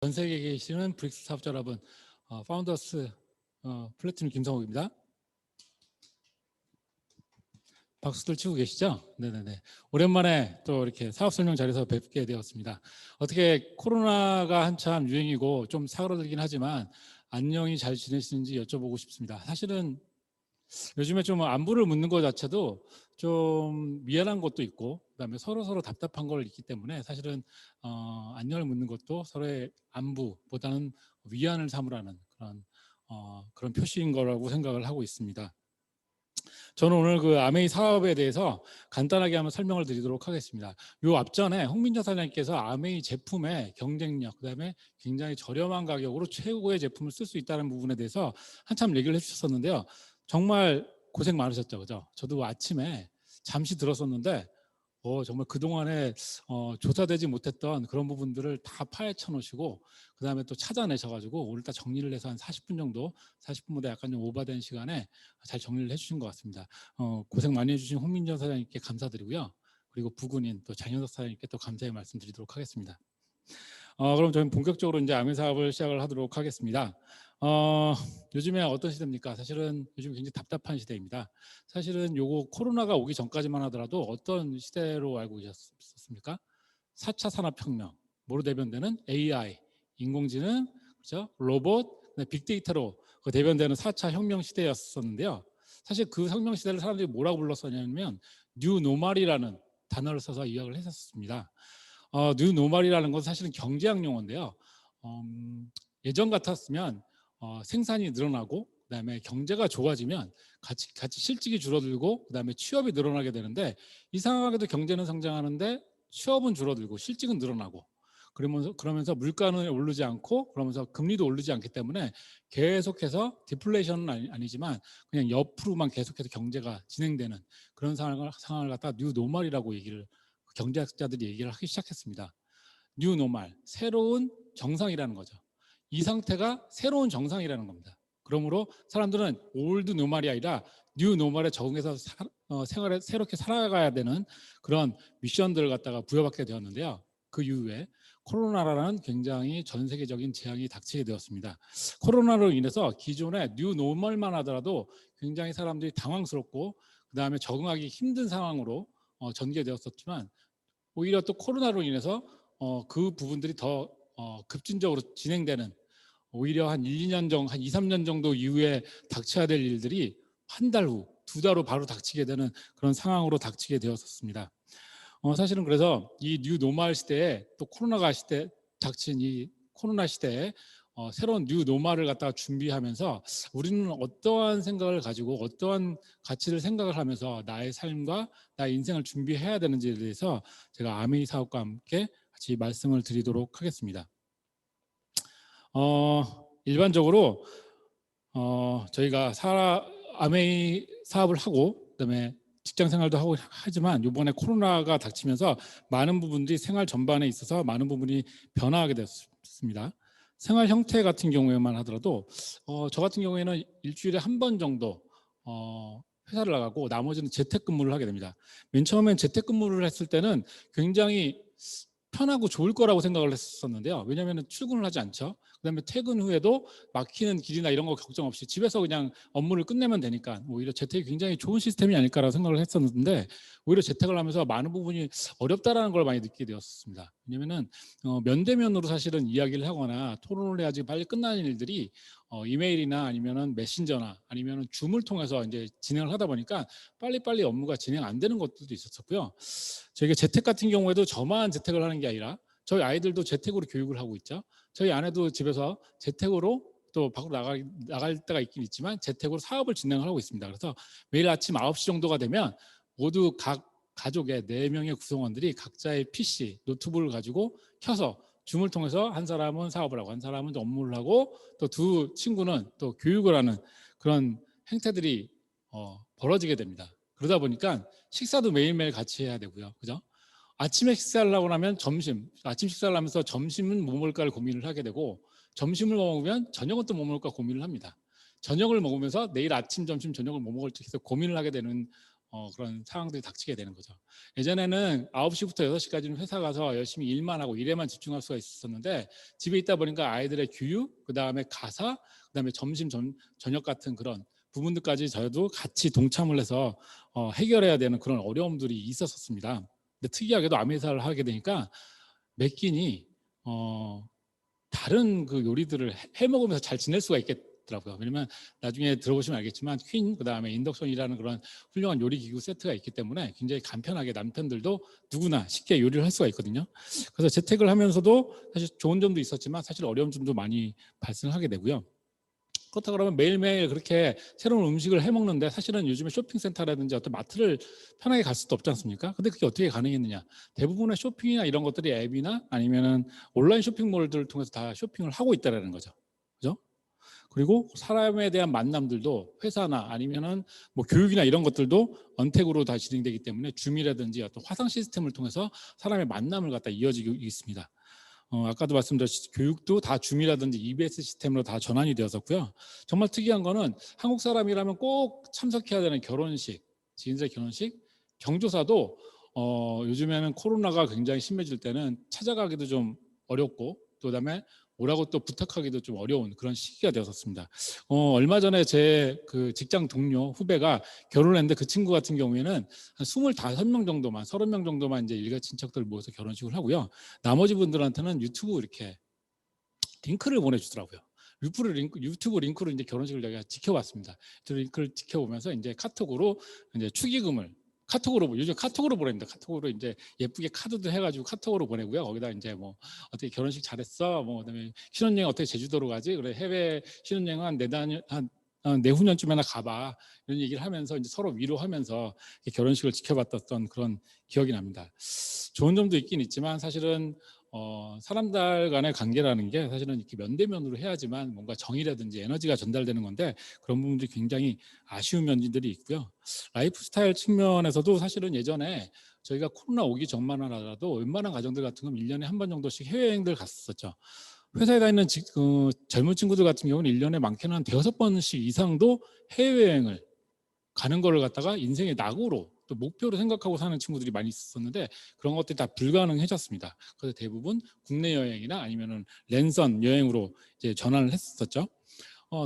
전 세계에 계시는 브릭스 사업자 여러분, 파운더스 플래티넘 김성욱입니다. 박수들 치고 계시죠? 네네네. 오랜만에 또 이렇게 사업 설명 자리에서 뵙게 되었습니다. 어떻게 코로나가 한참 유행이고 좀 사그러들긴 하지만 안녕히 잘 지내시는지 여쭤보고 싶습니다. 사실은 요즘에 좀 안부를 묻는 것 자체도 좀 미안한 것도 있고, 그다음에 서로 답답한 걸 있기 때문에 사실은 안녕을 묻는 것도 서로의 안부보다는 위안을 삼으라는 그런 표시인 거라고 생각을 하고 있습니다. 저는 오늘 그 아메이 사업에 대해서 간단하게 한번 설명을 드리도록 하겠습니다. 요 앞전에 홍민정 사장님께서 아메이 제품의 경쟁력, 그다음에 굉장히 저렴한 가격으로 최고의 제품을 쓸 수 있다는 부분에 대해서 한참 얘기를 해주셨었는데요. 정말 고생 많으셨죠, 그죠? 저도 아침에 잠시 들었었는데 정말 그동안에 조사되지 못했던 그런 부분들을 다 파헤쳐 놓으시고 그다음에 또 찾아내셔가지고 오늘 딱 정리를 해서 한 40분 정도, 40분보다 약간 좀 오버된 시간에 잘 정리를 해주신 것 같습니다. 고생 많이 해주신 홍민정 사장님께 감사드리고요. 그리고 부군인 또 장현석 사장님께 또 감사의 말씀드리도록 하겠습니다. 그럼 저는 본격적으로 이제 아메 사업을 시작을 하도록 하겠습니다. 요즘에 어떤 시대입니까? 사실은 요즘 굉장히 답답한 시대입니다. 사실은 요거 코로나가 오기 전까지만 하더라도 어떤 시대로 알고 계셨습니까? 4차 산업혁명, 뭐로 대변되는 AI, 인공지능, 그렇죠? 로봇, 빅데이터로 대변되는 4차 혁명 시대였었는데요. 사실 그 혁명 시대를 사람들이 뭐라고 불렀었냐면 뉴 노멀이라는 단어를 써서 이야기를 했었습니다. 뉴 노멀이라는 것은 사실은 경제학 용어인데요. 예전 같았으면 생산이 늘어나고 그다음에 경제가 좋아지면 같이 실직이 줄어들고 그다음에 취업이 늘어나게 되는데 이상하게도 경제는 성장하는데 취업은 줄어들고 실직은 늘어나고 그러면서 물가는 오르지 않고 그러면서 금리도 오르지 않기 때문에 계속해서 디플레이션은 아니지만 그냥 옆으로만 계속해서 경제가 진행되는 그런 상황을 갖다 뉴 노멀이라고 경제학자들이 얘기를 하기 시작했습니다. 뉴 노멀, 새로운 정상이라는 거죠. 이 상태가 새로운 정상이라는 겁니다. 그러므로 사람들은 올드 노멀이 아니라 뉴 노멀에 적응해서 생활에 새롭게 살아가야 되는 그런 미션들을 갖다가 부여받게 되었는데요. 그 이후에 코로나라는 굉장히 전 세계적인 재앙이 닥치게 되었습니다. 코로나로 인해서 기존의 뉴 노멀만 하더라도 굉장히 사람들이 당황스럽고 그 다음에 적응하기 힘든 상황으로 전개되었었지만 오히려 또 코로나로 인해서 그 부분들이 더 급진적으로 진행되는 오히려 한 1, 2년 정도, 한 2, 3년 정도 이후에 닥쳐야 될 일들이 한 달 후, 2달 후 바로 닥치게 되는 그런 상황으로 닥치게 되었었습니다. 사실은 그래서 이 뉴 노멀 시대에 또 코로나가 닥친 이 코로나 시대에 새로운 뉴 노멀을 갖다가 준비하면서 우리는 어떠한 생각을 가지고 어떠한 가치를 생각을 하면서 나의 삶과 나의 인생을 준비해야 되는지에 대해서 제가 아메이 사업과 함께 같이 말씀을 드리도록 하겠습니다. 일반적으로 저희가 아메이 사업을 하고 그다음에 직장 생활도 하고 하지만 이번에 코로나가 닥치면서 많은 부분들이 생활 전반에 있어서 많은 부분이 변화하게 됐습니다. 생활 형태 같은 경우에만 하더라도 저 같은 경우에는 일주일에 한 번 정도 회사를 나가고 나머지는 재택근무를 하게 됩니다. 맨 처음엔 재택근무를 했을 때는 굉장히 편하고 좋을 거라고 생각을 했었는데요. 왜냐하면 출근을 하지 않죠. 그다음에 퇴근 후에도 막히는 길이나 이런 거 걱정 없이 집에서 그냥 업무를 끝내면 되니까 오히려 재택이 굉장히 좋은 시스템이 아닐까라고 생각을 했었는데 오히려 재택을 하면서 많은 부분이 어렵다라는 걸 많이 느끼게 되었습니다. 왜냐하면 면대면으로 사실은 이야기를 하거나 토론을 해야지 빨리 끝나는 일들이 이메일이나 아니면은 메신저나 아니면은 줌을 통해서 이제 진행을 하다 보니까 빨리빨리 업무가 진행 안 되는 것들도 있었고요. 저희가 재택 같은 경우에도 저만 재택을 하는 게 아니라 저희 아이들도 재택으로 교육을 하고 있죠. 저희 아내도 집에서 재택으로 또 밖으로 나갈 때가 있긴 있지만 재택으로 사업을 진행을 하고 있습니다. 그래서 매일 아침 9시 정도가 되면 모두 각 가족의 4명의 구성원들이 각자의 PC, 노트북을 가지고 켜서 줌을 통해서 한 사람은 사업을 하고 한 사람은 업무를 하고 또 두 친구는 또 교육을 하는 그런 행태들이 벌어지게 됩니다. 그러다 보니까 식사도 매일매일 같이 해야 되고요. 그죠? 아침에 식사를 하고 나면 아침 식사를 하면서 점심은 뭐 먹을까를 고민을 하게 되고 점심을 먹으면 저녁은 또 뭐 먹을까 고민을 합니다. 저녁을 먹으면서 내일 아침, 점심, 저녁을 뭐 먹을지 계속 고민을 하게 되는 그런 상황들이 닥치게 되는 거죠. 예전에는 9시부터 6시까지는 회사 가서 열심히 일만 하고 일에만 집중할 수가 있었는데 집에 있다 보니까 아이들의 교육, 그다음에 가사, 그다음에 점심, 저녁 같은 그런 부분들까지 저도 같이 동참을 해서 해결해야 되는 그런 어려움들이 있었습니다. 근데 특이하게도 아메리카를 하게 되니까 매 끼니 다른 그 요리들을 해 먹으면서 잘 지낼 수가 있겠더라고요. 왜냐면 나중에 들어보시면 알겠지만 퀸, 그다음에 인덕션이라는 그런 훌륭한 요리 기구 세트가 있기 때문에 굉장히 간편하게 남편들도 누구나 쉽게 요리를 할 수가 있거든요. 그래서 재택을 하면서도 사실 좋은 점도 있었지만 사실 어려운 점도 많이 발생하게 되고요. 그렇다 그러면 매일매일 그렇게 새로운 음식을 해 먹는데 사실은 요즘에 쇼핑센터라든지 어떤 마트를 편하게 갈 수도 없지 않습니까? 근데 그게 어떻게 가능했느냐? 대부분의 쇼핑이나 이런 것들이 앱이나 아니면은 온라인 쇼핑몰들을 통해서 다 쇼핑을 하고 있다라는 거죠. 그죠? 그리고 사람에 대한 만남들도 회사나 아니면은 뭐 교육이나 이런 것들도 언택으로 다 진행되기 때문에 줌이라든지 어떤 화상 시스템을 통해서 사람의 만남을 갖다 이어지고 있습니다. 아까도 말씀드렸듯이 교육도 다 줌이라든지 EBS 시스템으로 다 전환이 되었었고요. 정말 특이한 거는 한국 사람이라면 꼭 참석해야 되는 결혼식, 지인들 결혼식, 경조사도 요즘에는 코로나가 굉장히 심해질 때는 찾아가기도 좀 어렵고 또 그다음에 오라고 또 부탁하기도 좀 어려운 그런 시기가 되었습니다. 얼마 전에 제 그 직장 동료 후배가 결혼을 했는데 그 친구 같은 경우에는 한 25명 정도만, 30명 정도만 이제 일가 친척들 모여서 결혼식을 하고요. 나머지 분들한테는 유튜브 이렇게 링크를 보내주더라고요. 유튜브 링크로 이제 결혼식을 제가 지켜봤습니다. 그 링크를 지켜보면서 이제 카톡으로 이제 축의금을 카톡으로 요즘 카톡으로 보냅니다. 카톡으로 이제 예쁘게 카드도 해가지고 카톡으로 보내고요. 거기다 이제 뭐 어떻게 결혼식 잘했어, 뭐 그다음에 신혼여행 어떻게 제주도로 가지? 그래 해외 신혼여행 한 내후년쯤에나 가봐 이런 얘기를 하면서 이제 서로 위로하면서 결혼식을 지켜봤던 그런 기억이 납니다. 좋은 점도 있긴 있지만 사실은 사람들 간의 관계라는 게 사실은 이렇게 면대면으로 해야지만 뭔가 정이라든지 에너지가 전달되는 건데 그런 부분들이 굉장히 아쉬운 면들이 있고요. 라이프 스타일 측면에서도 사실은 예전에 저희가 코로나 오기 전만 하더라도 웬만한 가정들 같은 건 1년에 한 번 정도씩 해외여행들 갔었죠. 회사에 다니는 젊은 친구들 같은 경우는 1년에 많게는 한 5번씩 이상도 해외여행을 가는 거를 갖다가 인생의 낙으로 또 목표로 생각하고 사는 친구들이 많이 있었는데 그런 것들이 다 불가능해졌습니다. 그래서 대부분 국내 여행이나 아니면은 랜선 여행으로 이제 전환을 했었죠.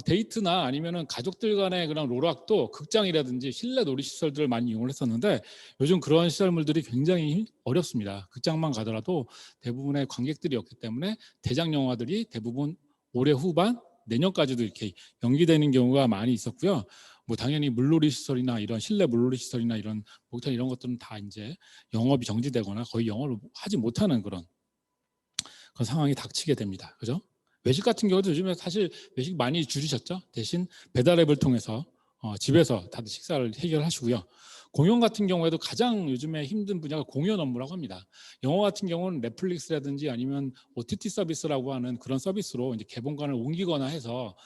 데이트나 아니면은 가족들 간의 그런 롤락도 극장이라든지 실내 놀이시설들을 많이 이용을 했었는데 요즘 그런 시설물들이 굉장히 어렵습니다. 극장만 가더라도 대부분의 관객들이 없기 때문에 대작 영화들이 대부분 올해 후반 내년까지도 이렇게 연기되는 경우가 많이 있었고요. 뭐 당연히 물놀이 시설이나 이런 실내 물놀이 시설이나 이런 목욕탕 이런 것들은 다 이제 영업이 정지되거나 거의 영업을 하지 못하는 그런 상황이 닥치게 됩니다. 그죠? 외식 같은 경우도 요즘에 사실 외식 많이 줄이셨죠. 대신 배달앱을 통해서 집에서 다들 식사를 해결하시고요. 공연 같은 경우에도 가장 요즘에 힘든 분야가 공연 업무라고 합니다. 영화 같은 경우는 넷플릭스라든지 아니면 OTT 서비스라고 하는 그런 서비스로 이제 개봉관을 옮기거나 해서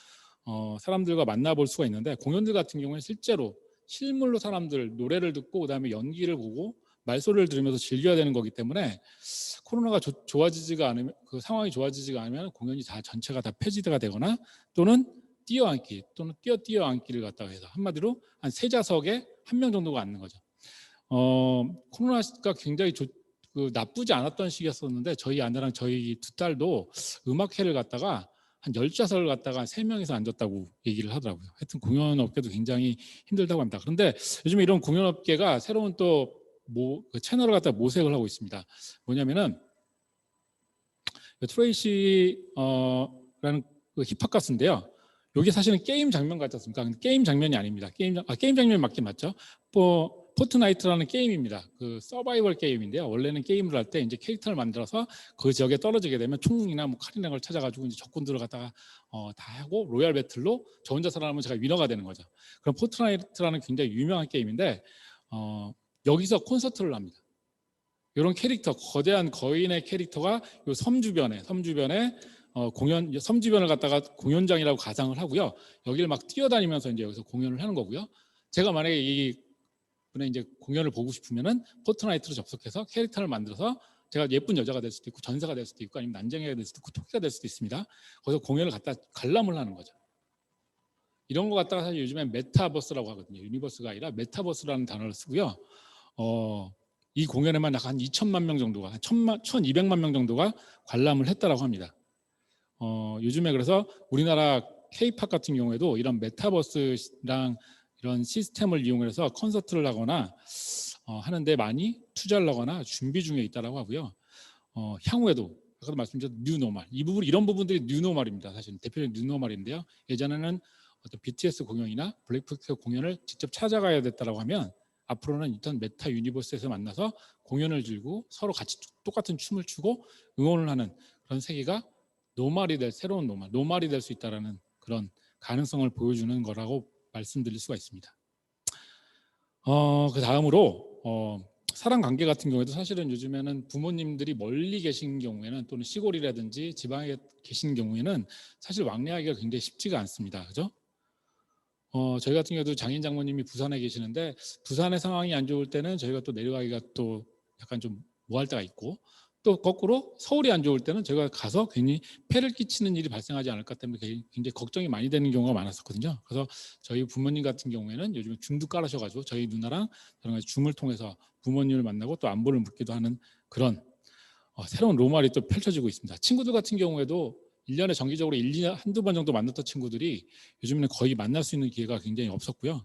사람들과 만나볼 수가 있는데 공연들 같은 경우는 실제로 실물로 사람들 노래를 듣고 그다음에 연기를 보고 말소리를 들으면서 즐겨야 되는 거기 때문에 코로나가 좋아지지가 않으면 그 상황이 좋아지지가 않으면 공연이 다 전체가 다 폐지가 되거나 또는 뛰어앉기 또는 뛰어앉기를 갖다가 해서 한마디로 한 3좌석에 1명 정도가 앉는 거죠. 코로나가 굉장히 나쁘지 않았던 시기였었는데 저희 아내랑 저희 2딸도 음악회를 갔다가 한 10좌석을 갖다가 3명이서 앉았다고 얘기를 하더라고요. 하여튼 공연업계도 굉장히 힘들다고 합니다. 그런데 요즘에 이런 공연업계가 새로운 또 그 채널을 갖다가 모색을 하고 있습니다. 뭐냐면은 트레이시라는 그 힙합 가수인데요. 여기 사실은 게임 장면 같지 않습니까? 게임 장면이 아닙니다. 게임 장면이 맞긴 맞죠. 포트나이트라는 게임입니다. 그 서바이벌 게임인데요. 원래는 게임을 할 때 이제 캐릭터를 만들어서 그 지역에 떨어지게 되면 총이나 뭐 칼이나 걸 찾아가지고 이제 적군들을 갖다가 다 하고 로얄 배틀로 저 혼자 살아남으면 제가 위너가 되는 거죠. 그럼 포트나이트라는 굉장히 유명한 게임인데 여기서 콘서트를 합니다. 이런 캐릭터, 거대한 거인의 캐릭터가 요 섬 주변에 섬 주변을 갖다가 공연장이라고 가상을 하고요. 여기를 막 뛰어다니면서 이제 여기서 공연을 하는 거고요. 제가 만약에 이 분의 이제 공연을 보고 싶으면은 포트나이트로 접속해서 캐릭터를 만들어서 제가 예쁜 여자가 될 수도 있고 전사가 될 수도 있고 아니면 난쟁이가 될 수도 있고 토끼가 될 수도 있습니다. 거기서 공연을 갖다 관람을 하는 거죠. 이런 거 갖다가 사실 요즘엔 메타버스라고 하거든요. 유니버스가 아니라 메타버스라는 단어를 쓰고요. 이 공연에만 약 한 2천만 명 정도가, 1,200만 명 정도가 관람을 했다라고 합니다. 요즘에 그래서 우리나라 K-팝 같은 경우에도 이런 메타버스랑 이런 시스템을 이용해서 콘서트를 하거나 하는데 많이 투자를 하거나 준비 중에 있다라고 하고요. 향후에도 아까도 말씀드렸던 뉴노멀, 이런 부분들이 뉴노멀입니다. 사실 대표적인 뉴노멀인데요. 예전에는 어떤 BTS 공연이나 블랙핑크 공연을 직접 찾아가야 됐다라고 하면 앞으로는 일단 메타 유니버스에서 만나서 공연을 즐기고 서로 같이 똑같은 춤을 추고 응원을 하는 그런 세계가 새로운 노말이 될 수 있다라는 그런 가능성을 보여주는 거라고 말씀드릴 수가 있습니다. 그 다음으로 사람 관계 같은 경우에도 사실은 요즘에는 부모님들이 멀리 계신 경우에는 또는 시골이라든지 지방에 계신 경우에는 사실 왕래하기가 굉장히 쉽지가 않습니다. 그죠? 저희 같은 경우도 장인 장모님이 부산에 계시는데 부산의 상황이 안 좋을 때는 저희가 또 내려가기가 또 약간 좀 뭐할 때가 있고 또 거꾸로 서울이 안 좋을 때는 저희가 가서 괜히 폐를 끼치는 일이 발생하지 않을까 때문에 굉장히 걱정이 많이 되는 경우가 많았었거든요. 그래서 저희 부모님 같은 경우에는 요즘에 줌도 깔으셔가지고 저희 누나랑 저랑 같이 줌을 통해서 부모님을 만나고 또 안부를 묻기도 하는 그런 새로운 로말이 또 펼쳐지고 있습니다. 친구들 같은 경우에도 1년에 정기적으로 한두 번 정도 만났던 친구들이 요즘에는 거의 만날 수 있는 기회가 굉장히 없었고요.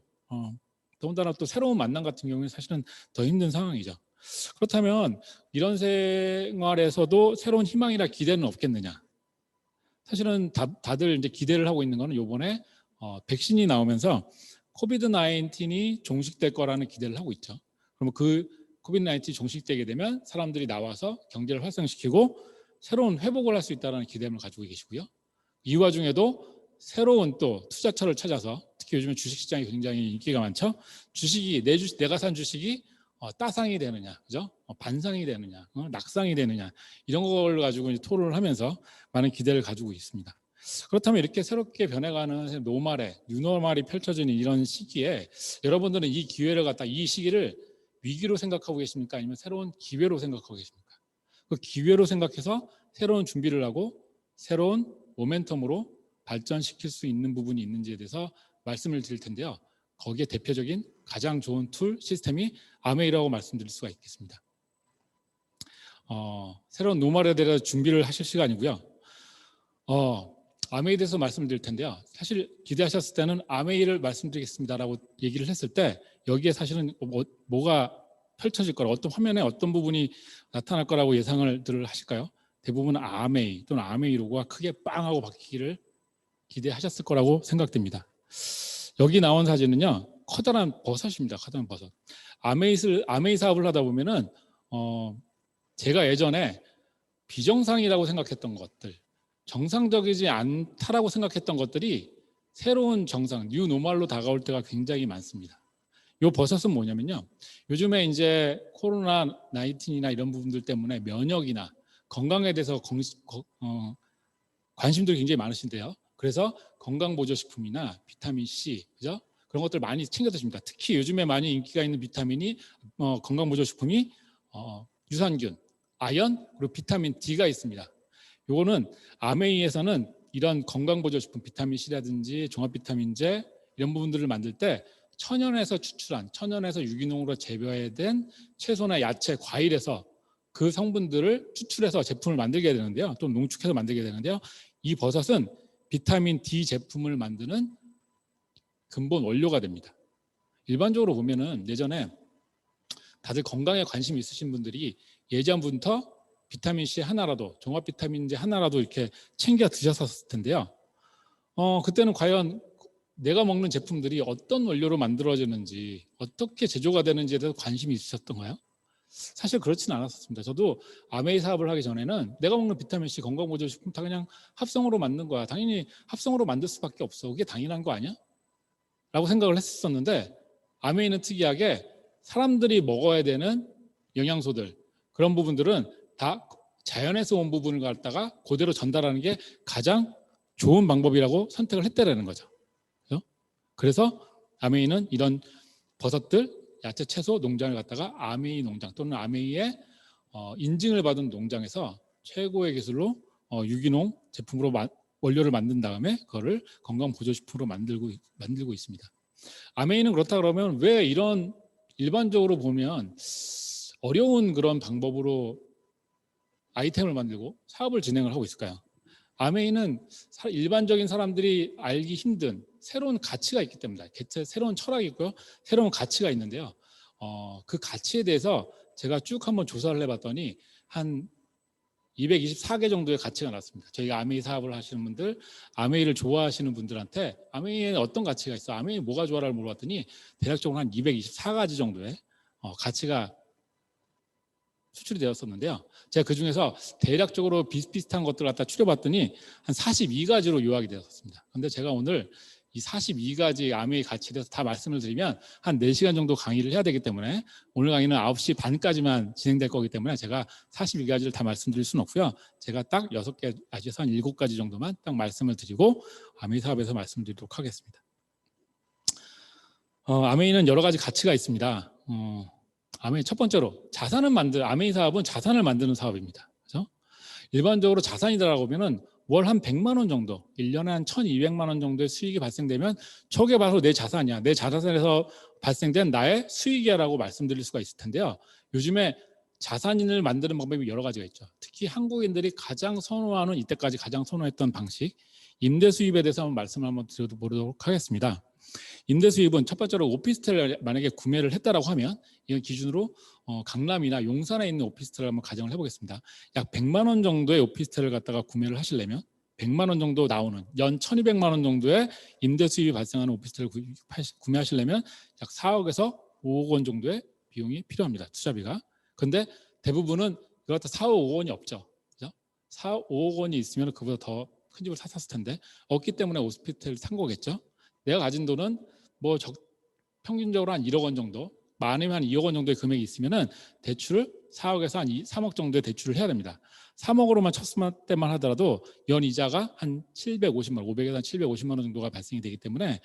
더군다나 또 새로운 만남 같은 경우는 사실은 더 힘든 상황이죠. 그렇다면 이런 생활에서도 새로운 희망이나 기대는 없겠느냐? 사실은 다들 이제 기대를 하고 있는 거는 요번에 백신이 나오면서 코비드 19이 종식될 거라는 기대를 하고 있죠. 그러면 그 코비드 19이 종식되게 되면 사람들이 나와서 경제를 활성시키고 새로운 회복을 할 수 있다는 기대감을 가지고 계시고요. 이 와중에도 새로운 또 투자처를 찾아서 특히 요즘에 주식시장이 굉장히 인기가 많죠. 내가 산 주식이 따상이 되느냐, 그죠? 반상이 되느냐, 낙상이 되느냐 이런 걸 가지고 이제 토론을 하면서 많은 기대를 가지고 있습니다. 그렇다면 이렇게 새롭게 변해가는 뉴노멀이 펼쳐지는 이런 시기에 여러분들은 이 기회를 이 시기를 위기로 생각하고 계십니까? 아니면 새로운 기회로 생각하고 계십니까? 그 기회로 생각해서 새로운 준비를 하고 새로운 모멘텀으로 발전시킬 수 있는 부분이 있는지에 대해서 말씀을 드릴 텐데요. 거기에 대표적인 가장 좋은 시스템이 아메이라고 말씀드릴 수가 있겠습니다. 새로운 노멀에 대해서 준비를 하실 시간이고요. 아메이에 대해서 말씀드릴 텐데요. 사실 기대하셨을 때는 아메이를 말씀드리겠습니다라고 얘기를 했을 때 여기에 사실은 뭐가 펼쳐질 거라 어떤 화면에 어떤 부분이 나타날 거라고 예상을 하실까요? 대부분은 아메이 또는 아메이 로고가 크게 빵 하고 바뀌기를 기대하셨을 거라고 생각됩니다. 여기 나온 사진은요. 커다란 버섯입니다. 커다란 버섯. 아메이 사업을 하다 보면은 제가 예전에 비정상이라고 생각했던 것들, 정상적이지 않다라고 생각했던 것들이 새로운 정상, 뉴노멀로 다가올 때가 굉장히 많습니다. 이 버섯은 뭐냐면요. 요즘에 이제 코로나 19이나 이런 부분들 때문에 면역이나 건강에 대해서 관심들이 굉장히 많으신데요. 그래서 건강보조식품이나 비타민C, 그죠? 그런 것들 많이 챙겨 드십니다. 특히 요즘에 많이 인기가 있는 비타민이 건강보조식품이 유산균, 아연, 그리고 비타민 D가 있습니다. 요거는 아메이에서는 이런 건강보조식품 비타민C라든지 종합비타민제 이런 부분들을 만들 때 천연에서 유기농으로 재배된 채소나 야채, 과일에서 그 성분들을 추출해서 제품을 만들게 되는데요. 또 농축해서 만들게 되는데요. 이 버섯은 비타민 D 제품을 만드는 근본 원료가 됩니다. 일반적으로 보면은 예전에 다들 건강에 관심이 있으신 분들이 예전부터 비타민C 하나라도 종합 비타민제 하나라도 이렇게 챙겨 드셨었을 텐데요. 그때는 과연 내가 먹는 제품들이 어떤 원료로 만들어지는지 어떻게 제조가 되는지에 대해서 관심이 있으셨던가요? 사실 그렇지는 않았습니다. 저도 아메이 사업을 하기 전에는 내가 먹는 비타민C 건강보조식품 다 그냥 합성으로 만든 거야. 당연히 합성으로 만들 수밖에 없어. 그게 당연한 거 아니야? 라고 생각을 했었는데 아메이는 특이하게 사람들이 먹어야 되는 영양소들 그런 부분들은 다 자연에서 온 부분을 갖다가 그대로 전달하는 게 가장 좋은 방법이라고 선택을 했다라는 거죠. 그래서 아메이는 이런 버섯들, 야채, 채소 농장을 갖다가 아메이 농장 또는 아메이의 인증을 받은 농장에서 최고의 기술로 유기농 제품으로 원료를 만든 다음에 그거를 건강보조식품으로 만들고 있습니다. 아메이는 그렇다 그러면 왜 이런 일반적으로 보면 어려운 그런 방법으로 아이템을 만들고 사업을 진행을 하고 있을까요? 아메이는 일반적인 사람들이 알기 힘든 새로운 가치가 있기 때문에 새로운 철학이 있고요. 새로운 가치가 있는데요. 그 가치에 대해서 제가 쭉 한번 조사를 해봤더니 한 224개 정도의 가치가 나왔습니다. 저희가 아메이 사업을 하시는 분들, 아메이를 좋아하시는 분들한테 아메이에 어떤 가치가 있어? 아메이 뭐가 좋아라를 물어봤더니 대략적으로 한 224가지 정도의 가치가 수출이 되었었는데요. 제가 그중에서 대략적으로 비슷비슷한 것들을 갖다 추려봤더니 한 42가지로 요약이 되었습니다. 그런데 제가 오늘 이 42가지 아메이 가치에 대해서 다 말씀을 드리면 한 4시간 정도 강의를 해야 되기 때문에 오늘 강의는 9시 반까지만 진행될 거기 때문에 제가 42가지를 다 말씀드릴 수는 없고요. 제가 딱 6개에서 한 7가지 정도만 딱 말씀을 드리고 아메이 사업에서 말씀드리도록 하겠습니다. 아메이는 여러 가지 가치가 있습니다. 아메이 첫 번째로 아메이 사업은 자산을 만드는 사업입니다. 그렇죠? 일반적으로 자산이라고 하면은 월 한 100만 원 정도, 1년에 한 1,200만 원 정도의 수익이 발생되면 저게 바로 내 자산이야. 내 자산에서 발생된 나의 수익이야라고 말씀드릴 수가 있을 텐데요. 요즘에 자산인을 만드는 방법이 여러 가지가 있죠. 특히 한국인들이 가장 선호하는 이때까지 가장 선호했던 방식, 임대 수입에 대해서 한번 말씀을 한번 드려보도록 하겠습니다. 임대 수입은 첫 번째로 오피스텔을 만약에 구매를 했다라고 하면 이건 기준으로 강남이나 용산에 있는 오피스텔을 한번 가정을 해보겠습니다. 약 100만 원 정도의 오피스텔을 갖다가 구매를 하시려면 100만 원 정도 나오는 연 1,200만 원 정도의 임대 수입이 발생하는 오피스텔을 구매하시려면 약 4억에서 5억 원 정도의 비용이 필요합니다. 투자비가. 근데 대부분은 그걸 갖다 4억, 5억 원이 없죠. 그죠? 4억, 5억 원이 있으면 그보다 더 큰 집을 샀을 텐데 없기 때문에 오피스텔을 산 거겠죠. 내가 가진 돈은 뭐 평균적으로 한 1억 원 정도, 많으면 한 2억 원 정도의 금액이 있으면은 대출을 4억에서 한 3억 정도의 대출을 해야 됩니다. 3억으로만 쳤을 때만 하더라도 연 이자가 한 750만 원, 500에서 한 750만 원 정도가 발생이 되기 때문에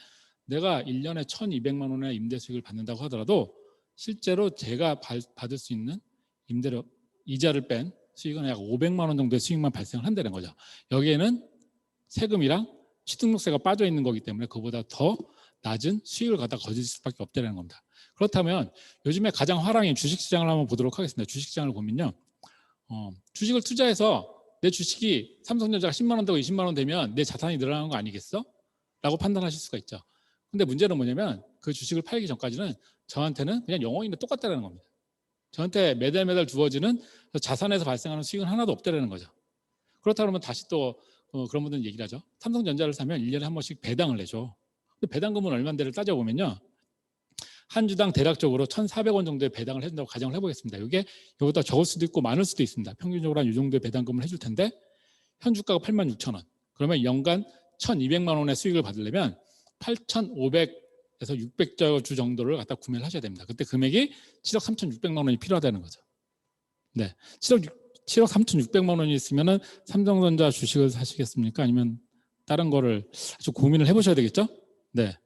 내가 1년에 1,200만 원의 임대 수익을 받는다고 하더라도 실제로 제가 받을 수 있는 임대료 이자를 뺀 수익은 약 500만 원 정도의 수익만 발생을 한다는 거죠. 여기에는 세금이랑 취등록세가 빠져 있는 거기 때문에 그보다 더 낮은 수익을 갖다 거둘 수밖에 없다는 겁니다. 그렇다면 요즘에 가장 화랑인 주식시장을 한번 보도록 하겠습니다. 주식시장을 보면요, 주식을 투자해서 내 주식이 삼성전자가 10만 원 되고 20만 원 되면 내 자산이 늘어나는 거 아니겠어? 라고 판단하실 수가 있죠. 근데 문제는 뭐냐면 그 주식을 팔기 전까지는 저한테는 그냥 영원히 똑같다는 겁니다. 저한테 매달 주어지는 자산에서 발생하는 수익은 하나도 없다는 거죠. 그렇다 그러면 다시 또 그런 분들은 얘기를 하죠. 삼성전자를 사면 1년에 한 번씩 배당을 내줘. 근데 배당금은 얼마인데를 따져보면요, 한 주당 대략적으로 1,400원 정도의 배당을 해준다고 가정을 해보겠습니다. 이게 이보다 적을 수도 있고 많을 수도 있습니다. 평균적으로 한 이 정도의 배당금을 해줄 텐데 현 주가가 86,000원. 그러면 연간 1,200만 원의 수익을 받으려면 8,500에서 600주 정도를 갖다 구매를 하셔야 됩니다. 그때 금액이 7억 3,600만 원이 필요하다는 거죠. 네, 7억 3,600만 원이 있으면 삼성전자 주식을 사시겠습니까? 아니면 다른 거를 아주 고민을 해보셔야 되겠죠? 네.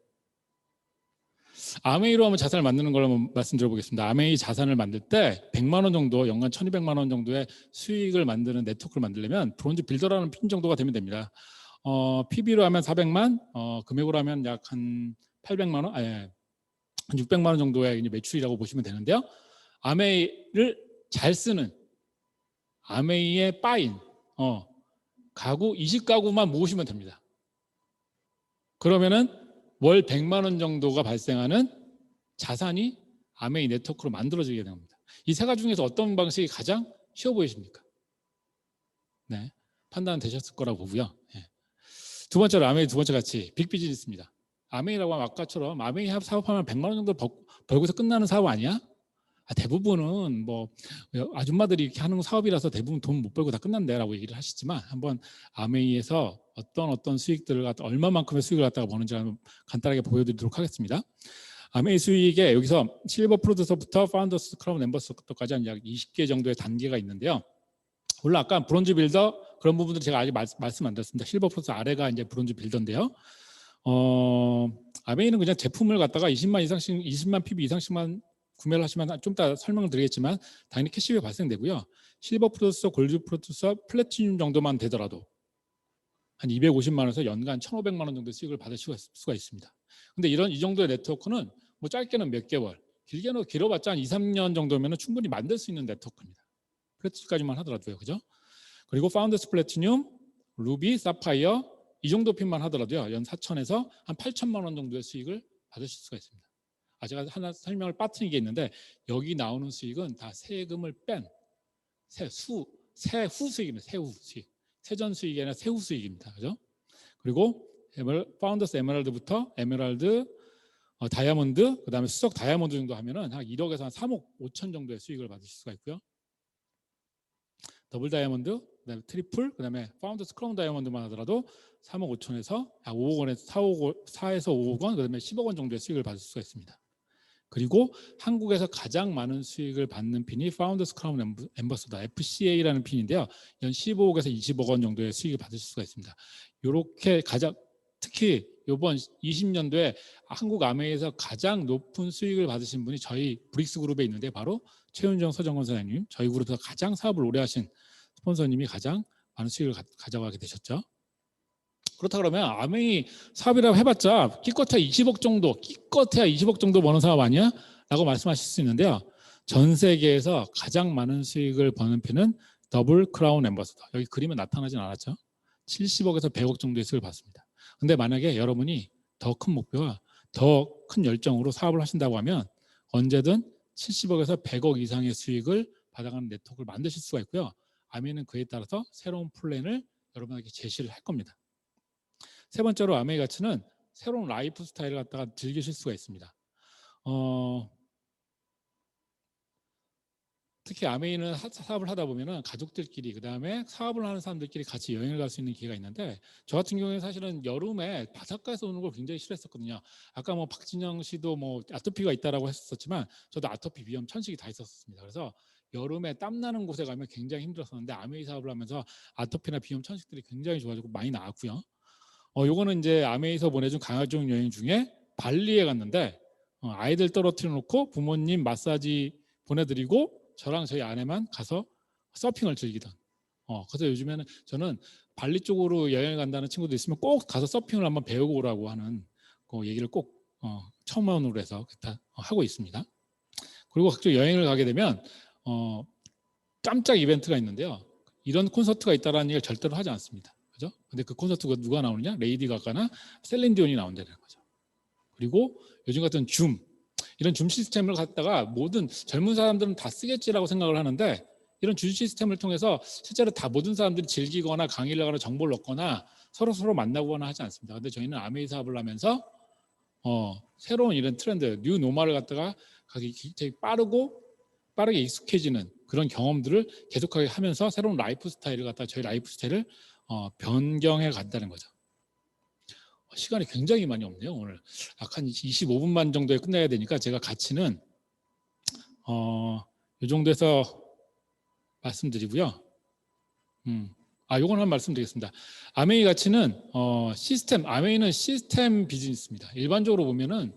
아메이로 한번 자산을 만드는 걸 한번 말씀드려보겠습니다. 아메이 자산을 만들 때 100만 원 정도, 연간 1,200만 원 정도의 수익을 만드는 네트워크를 만들려면 브론즈 빌더라는 핀 정도가 되면 됩니다. PB로 하면 400만, 금액으로 하면 약 한 800만 원, 한 600만 원 정도의 매출이라고 보시면 되는데요. 아메이를 잘 쓰는 아메이의 빠인 가구 20가구만 모으시면 됩니다. 그러면은 월 100만 원 정도가 발생하는 자산이 아메이 네트워크로 만들어지게 됩니다. 이 세 가지 중에서 어떤 방식이 가장 쉬워 보이십니까? 네, 판단 되셨을 거라고 보고요. 네. 두 번째로 아메이 두 번째 가치 빅비즈니스입니다. 아메이라고 하면 아까처럼 아메이 사업하면 100만 원 정도 벌고서 끝나는 사업 아니야? 대부분은 뭐 아줌마들이 이렇게 하는 사업이라서 대부분 돈 못 벌고 다 끝난대라고 얘기를 하시지만 한번 아메이에서 어떤 수익들을 갖다 얼마만큼의 수익을 갖다가 버는지 한번 간단하게 보여드리도록 하겠습니다. 아메이 수익에 여기서 실버 프로듀서부터 파운더스 클럽 멤버스부터까지 한 약 20개 정도의 단계가 있는데요. 물론 아까 브론즈 빌더 그런 부분들 제가 아직 말씀 안 드렸습니다. 실버 프로듀서 아래가 이제 브론즈 빌더인데요. 아메이는 그냥 제품을 갖다가 20만 PB 이상씩만 구매를 하시면 좀 이따 설명을 드리겠지만 당연히 캐시백이 발생되고요. 실버 프로듀서, 골드 프로듀서, 플래티늄 정도만 되더라도 한 250만 원에서 연간 1,500만 원 정도 수익을 받을 수가 있습니다. 근데 이 정도의 네트워크는 뭐 짧게는 몇 개월, 길게는 길어봤자 한 2, 3년 정도면 충분히 만들 수 있는 네트워크입니다. 플래티까지만 하더라도요. 그죠? 그리고 파운더스 플래티늄, 루비, 사파이어 이 정도 핀만 하더라도요. 연 4천에서 한 8천만 원 정도의 수익을 받으실 수가 있습니다. 제가 하나 설명을 빠뜨린 게 있는데 여기 나오는 수익은 다 세금을 뺀 세후 수익입니다. 세후 수익. 세전 수익이 아니라 세후 수익입니다. 그죠? 그리고 파운더스 에메랄드부터 에메랄드, 다이아몬드, 그다음에 수석 다이아몬드 정도 하면은 한 1억에서 한 3억 5천 정도의 수익을 받으실 수가 있고요. 더블 다이아몬드, 그다음에 트리플, 그다음에 파운더스 크라운 다이아몬드만 하더라도 3억 5천에서 5억 원에서 4에서 5억 원, 그다음에 10억 원 정도의 수익을 받을 수가 있습니다. 그리고 한국에서 가장 많은 수익을 받는 핀이 파운더스 크라운 엠버서더 FCA라는 핀인데요. 연 15억에서 20억 원 정도의 수익을 받으실 수가 있습니다. 이렇게 특히 이번 20년도에 한국 아메이에서 가장 높은 수익을 받으신 분이 저희 브릭스 그룹에 있는데 바로 최윤정 서정건 사장님, 저희 그룹에서 가장 사업을 오래 하신 스폰서님이 가장 많은 수익을 가져가게 되셨죠. 그렇다 그러면 아메이 사업이라고 해봤자 기껏해야 20억 정도 버는 사업 아니야? 라고 말씀하실 수 있는데요. 전 세계에서 가장 많은 수익을 버는 핀은 더블 크라운 엠버서더. 여기 그림에 나타나진 않았죠. 70억에서 100억 정도의 수익을 받습니다. 근데 만약에 여러분이 더 큰 목표와 더 큰 열정으로 사업을 하신다고 하면 언제든 70억에서 100억 이상의 수익을 받아가는 네트워크를 만드실 수가 있고요. 아메이는 그에 따라서 새로운 플랜을 여러분에게 제시를 할 겁니다. 세 번째로 아메이 가치는 새로운 라이프 스타일을 갖다가 즐기실 수가 있습니다. 특히 아메이는 사업을 하다 보면은 가족들끼리 그다음에 사업을 하는 사람들끼리 같이 여행을 갈 수 있는 기회가 있는데 저 같은 경우에 사실은 여름에 바닷가에서 노는 걸 굉장히 싫어했었거든요. 아까 뭐 박진영 씨도 뭐 아토피가 있다라고 했었지만 저도 아토피, 비염, 천식이 다 있었습니다. 그래서 여름에 땀 나는 곳에 가면 굉장히 힘들었었는데 아메이 사업을 하면서 아토피나 비염, 천식들이 굉장히 좋아지고 많이 나았고요. 요거는 이제 아메이에서 보내준 가족 여행 중에 발리에 갔는데 아이들 떨어뜨려 놓고 부모님 마사지 보내드리고 저랑 저희 아내만 가서 서핑을 즐기던. 그래서 요즘에는 저는 발리 쪽으로 여행을 간다는 친구도 있으면 꼭 가서 서핑을 한번 배우고 오라고 하는 그 얘기를 꼭 청만으로 해서 하고 있습니다. 그리고 각종 여행을 가게 되면 깜짝 이벤트가 있는데요. 이런 콘서트가 있다라는 얘기를 절대로 하지 않습니다. 그죠? 근데 그 콘서트가 누가 나오느냐? 레이디 가가나 셀린 디온이 나온다는 거죠. 그리고 요즘 같은 이런 줌 시스템을 갖다가 모든 젊은 사람들은 다 쓰겠지라고 생각을 하는데 이런 줌 시스템을 통해서 실제로 다 모든 사람들이 즐기거나 강의를 하거나 정보를 얻거나 서로 만나거나 하지 않습니다. 근데 저희는 아메이 사업을 하면서 새로운 이런 트렌드, 뉴 노멀을 갖다가 굉장히 빠르게 익숙해지는 그런 경험들을 계속하게 하면서 새로운 라이프 스타일을 갖다가 저희 라이프 스타일을 변경해 간다는 거죠. 시간이 굉장히 많이 없네요. 오늘 한 25분만 정도에 끝내야 되니까 제가 가치는 이 정도에서 말씀드리고요. 요건 한 말씀드리겠습니다. 아메이 가치는 아메이는 시스템 비즈니스입니다. 일반적으로 보면은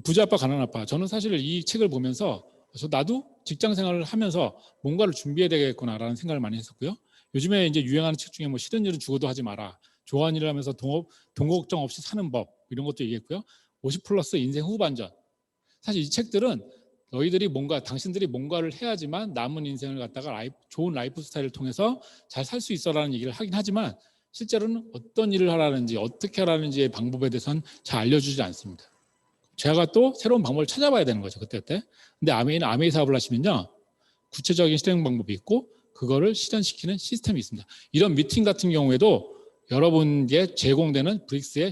부자 아빠 가난 아빠. 저는 사실 이 책을 보면서 나도 직장 생활을 하면서 뭔가를 준비해야 되겠구나라는 생각을 많이 했었고요. 요즘에 이제 유행하는 책 중에 뭐 싫은 일은 죽어도 하지 마라. 좋아하는 일을 하면서 돈 걱정 없이 사는 법 이런 것도 얘기했고요. 50+ 인생 후반전. 사실 이 책들은 당신들이 뭔가를 해야지만 남은 인생을 갖다가 좋은 라이프 스타일을 통해서 잘 살 수 있어라는 얘기를 하긴 하지만 실제로는 어떤 일을 하라는지 어떻게 하라는지의 방법에 대해서는 잘 알려주지 않습니다. 제가 또 새로운 방법을 찾아봐야 되는 거죠. 그때. 근데 아메이 사업을 하시면요. 구체적인 실행 방법이 있고 그거를 실현시키는 시스템이 있습니다. 이런 미팅 같은 경우에도 여러분께 제공되는 브릭스의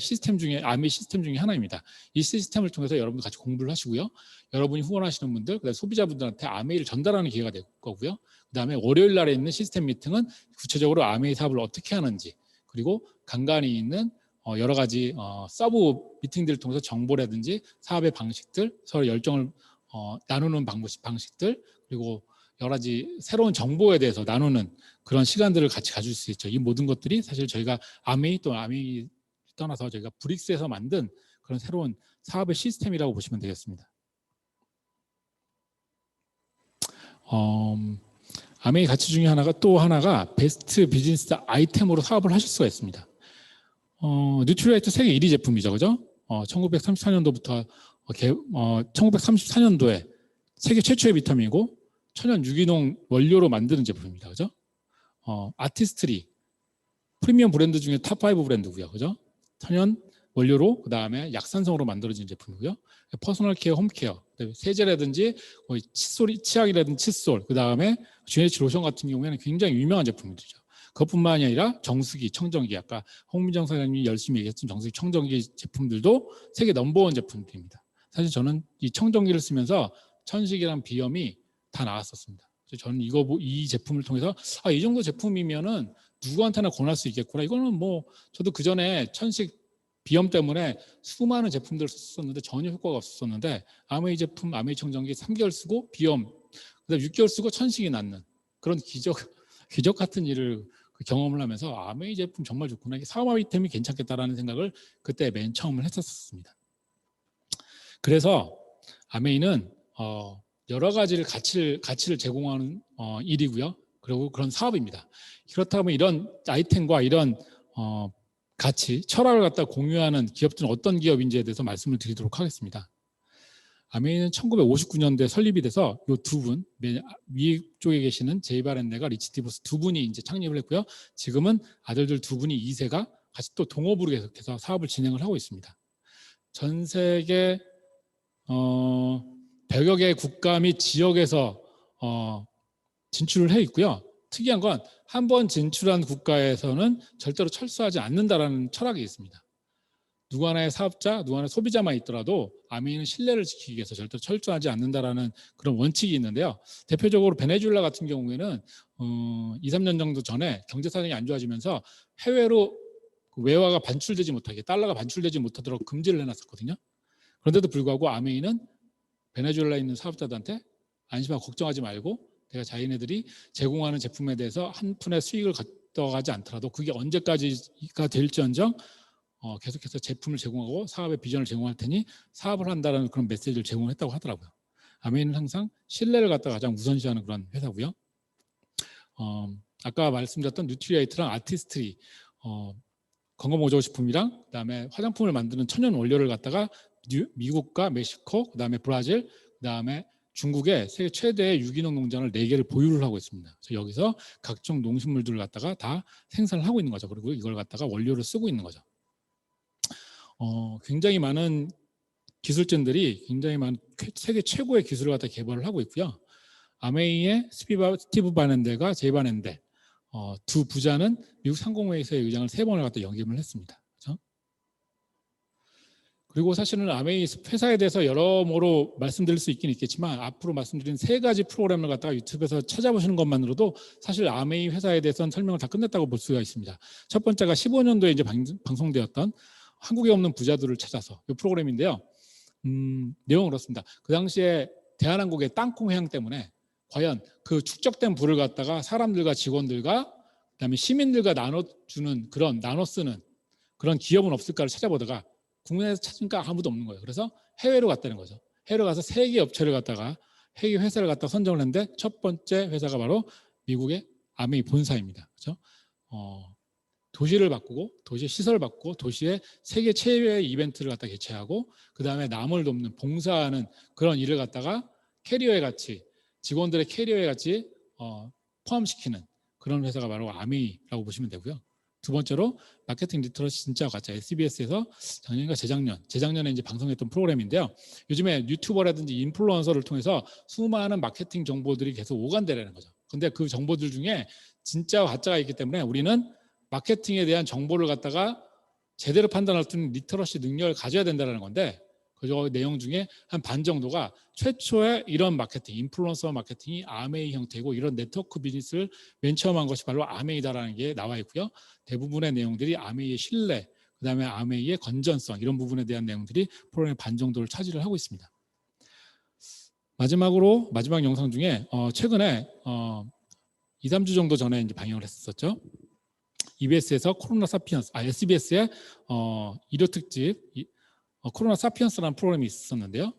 아메이 시스템 중에 하나입니다. 이 시스템을 통해서 여러분들 같이 공부를 하시고요. 여러분이 후원하시는 분들, 그다음에 소비자분들한테 아메이를 전달하는 기회가 될 거고요. 그다음에 월요일 날에 있는 시스템 미팅은 구체적으로 아메이 사업을 어떻게 하는지 그리고 간간히 있는 여러 가지 서브 미팅들을 통해서 정보라든지 사업의 방식들, 서로 열정을 나누는 방식들 그리고 여러 가지 새로운 정보에 대해서 나누는 그런 시간들을 같이 가질 수 있죠. 이 모든 것들이 사실 저희가 아메이 떠나서 저희가 브릭스에서 만든 그런 새로운 사업의 시스템이라고 보시면 되겠습니다. 아메이 가치 중에 또 하나가 베스트 비즈니스 아이템으로 사업을 하실 수가 있습니다. 뉴트리라이트 세계 1위 제품이죠, 그죠? 1934년도부터 1934년도에 세계 최초의 비타민이고 천연 유기농 원료로 만드는 제품입니다, 그죠? 아티스트리 프리미엄 브랜드 중에 탑5 브랜드고요, 그죠? 천연 원료로 그 다음에 약산성으로 만들어진 제품이고요. 퍼스널 케어, 홈케어, 세제라든지 칫솔, 치약이라든지 칫솔, 그 다음에 GH 로션 같은 경우에는 굉장히 유명한 제품들이죠. 그것뿐만이 아니라 정수기, 청정기, 아까 홍민정 사장님이 열심히 얘기했던 정수기, 청정기 제품들도 세계 넘버원 제품들입니다. 사실 저는 이 청정기를 쓰면서 천식이랑 비염이 다 나았었습니다. 저는 이 제품을 통해서 이 정도 제품이면은 누구한테나 권할 수 있겠구나. 이거는 뭐 저도 그 전에 천식 비염 때문에 수많은 제품들을 썼었는데 전혀 효과가 없었는데 아메이 제품, 아메이 청정기 3개월 쓰고 비염, 그다음 6개월 쓰고 천식이 낫는 그런 기적 같은 일을 경험을 하면서 아메이 제품 정말 좋구나. 이게 사업 아이템이 괜찮겠다라는 생각을 그때 맨 처음 했었습니다. 그래서 아메이는 여러 가지를 가치를 제공하는 일이고요. 그리고 그런 사업입니다. 그렇다면 이런 아이템과 이런 가치, 철학을 갖다 공유하는 기업들은 어떤 기업인지에 대해서 말씀을 드리도록 하겠습니다. 아메이는 1959년도에 설립이 돼서 이 두 분, 위쪽에 계시는 제이바렌네가 리치 디보스 두 분이 이제 창립을 했고요. 지금은 아들들 두 분이 2세가 같이 또 동업으로 계속해서 사업을 진행을 하고 있습니다. 전 세계 100여 개의 국가 및 지역에서 진출을 해 있고요. 특이한 건 한 번 진출한 국가에서는 절대로 철수하지 않는다라는 철학이 있습니다. 누구 하나의 사업자, 누구 하나의 소비자만 있더라도 아메이는 신뢰를 지키기 위해서 절대로 철수하지 않는다라는 그런 원칙이 있는데요. 대표적으로 베네수엘라 같은 경우에는 2, 3년 정도 전에 경제 사정이 안 좋아지면서 해외로 외화가 반출되지 못하게, 달러가 반출되지 못하도록 금지를 해놨었거든요. 그런데도 불구하고 아메이는 베네수엘라에 있는 사업자들한테 안심하고 걱정하지 말고 내가 자기네들이 제공하는 제품에 대해서 한 푼의 수익을 가져가지 않더라도 그게 언제까지가 될지언정 계속해서 제품을 제공하고 사업의 비전을 제공할 테니 사업을 한다는 그런 메시지를 제공했다고 하더라고요. 아메이는 항상 신뢰를 갖다가 가장 우선시하는 그런 회사고요. 아까 말씀드렸던 뉴트리아이트랑 아티스트리, 건강보조식품이랑 그다음에 화장품을 만드는 천연 원료를 갖다가 미국과 멕시코, 그다음에 브라질, 그다음에 중국에 세계 최대의 유기농 농장을 4개를 보유를 하고 있습니다. 그래서 여기서 각종 농식물들을 갖다가 다 생산을 하고 있는 거죠. 그리고 이걸 갖다가 원료를 쓰고 있는 거죠. 굉장히 많은 기술진들이 굉장히 많은 세계 최고의 기술을 갖다 개발을 하고 있고요. 아메이의 스티브 바넨데가 제이 바넨데 두 부자는 미국 상공회의소의 의장을 3번을 갖다 역임을 했습니다. 그렇죠? 그리고 사실은 아메이 회사에 대해서 여러모로 말씀드릴 수 있긴 있겠지만 앞으로 말씀드린 3가지 프로그램을 갖다가 유튜브에서 찾아보시는 것만으로도 사실 아메이 회사에 대해서는 설명을 다 끝냈다고 볼 수가 있습니다. 첫 번째가 15년도에 이제 방송되었던 한국에 없는 부자들을 찾아서 이 프로그램인데요. 내용은 그렇습니다. 그 당시에 대한항공의 땅콩 해양 때문에 과연 그 축적된 부를 갖다가 사람들과 직원들과 그다음에 시민들과 나눠 쓰는 그런 기업은 없을까를 찾아보다가 국내에서 찾으니까 아무도 없는 거예요. 그래서 해외로 갔다는 거죠. 해외로 가서 3개 업체를 갖다가 회계 회사를 갖다 선정을 했는데 첫 번째 회사가 바로 미국의 아메이 본사입니다. 그렇죠? 도시를 바꾸고 도시 시설을 바꾸고 도시에 세계 최대의 이벤트를 갖다 개최하고 그 다음에 남을 돕는 봉사하는 그런 일을 갖다가 캐리어의 가치, 직원들의 캐리어의 가치 포함시키는 그런 회사가 바로 아메이라고 보시면 되고요. 두 번째로 마케팅 리터러시 진짜 가짜 SBS에서 작년인가 재작년에 이제 방송했던 프로그램인데요. 요즘에 유튜버라든지 인플루언서를 통해서 수많은 마케팅 정보들이 계속 오간되라는 거죠. 근데 그 정보들 중에 진짜와 가짜가 있기 때문에 우리는 마케팅에 대한 정보를 갖다가 제대로 판단할 수 있는 리터러시 능력을 가져야 된다는 건데 그 내용 중에 한 반 정도가 최초의 이런 마케팅, 인플루언서 마케팅이 아메이 형태고 이런 네트워크 비즈니스를 맨 처음 한 것이 바로 아메이다라는 게 나와 있고요. 대부분의 내용들이 아메이의 신뢰, 그다음에 아메이의 건전성 이런 부분에 대한 내용들이 프로그램의 반 정도를 차지를 하고 있습니다. 마지막 영상 중에 최근에 2, 3주 정도 전에 이제 방영을 했었죠. EBS에서 코로나 사피언스, SBS의 일요 특집 코로나 사피언스라는 프로그램이 있었는데요.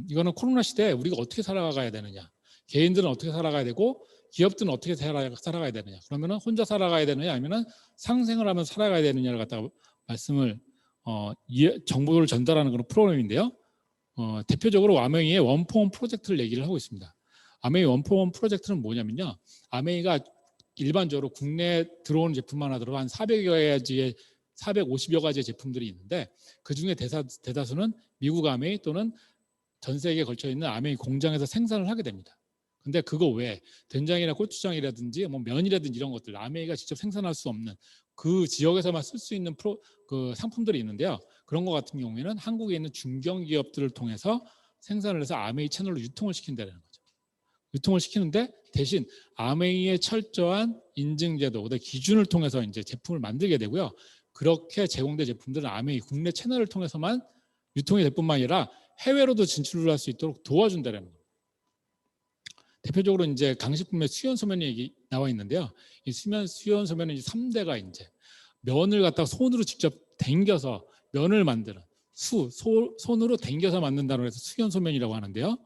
이거는 코로나 시대에 우리가 어떻게 살아가야 되느냐, 개인들은 어떻게 살아가야 되고 기업들은 어떻게 살아가야 되느냐? 그러면은 혼자 살아가야 되느냐, 아니면은 상생을 하면서 살아가야 되느냐를 갖다가 말씀을 정보를 전달하는 그런 프로그램인데요. 대표적으로 아메이의 원포원 프로젝트를 얘기를 하고 있습니다. 아메이 원포원 프로젝트는 뭐냐면요. 아메이가 일반적으로 국내에 들어오는 제품만 하더라도 한 450여 가지의 제품들이 있는데 그중에 대다수는 미국 아메이 또는 전 세계에 걸쳐 있는 아메이 공장에서 생산을 하게 됩니다. 근데 그거 외에 된장이나 고추장이라든지 뭐 면이라든지 이런 것들 아메이가 직접 생산할 수 없는 그 지역에서만 쓸 수 있는 그 상품들이 있는데요. 그런 것 같은 경우에는 한국에 있는 중견기업들을 통해서 생산을 해서 아메이 채널로 유통을 시킨다는 거죠. 유통을 시키는데 대신 아메이의 철저한 인증제도, 기준을 통해서 이제 제품을 만들게 되고요. 그렇게 제공된 제품들은 아메이 국내 채널을 통해서만 유통이 될 뿐만 아니라 해외로도 진출을 할 수 있도록 도와준다는 거예요. 대표적으로 이제 강식품의 수연소면이 얘기 나와 있는데요. 이 수연소면은 3대가 이제 면을 갖다가 손으로 직접 댕겨서 면을 만드는 손으로 댕겨서 만든다고 해서 수연소면이라고 하는데요.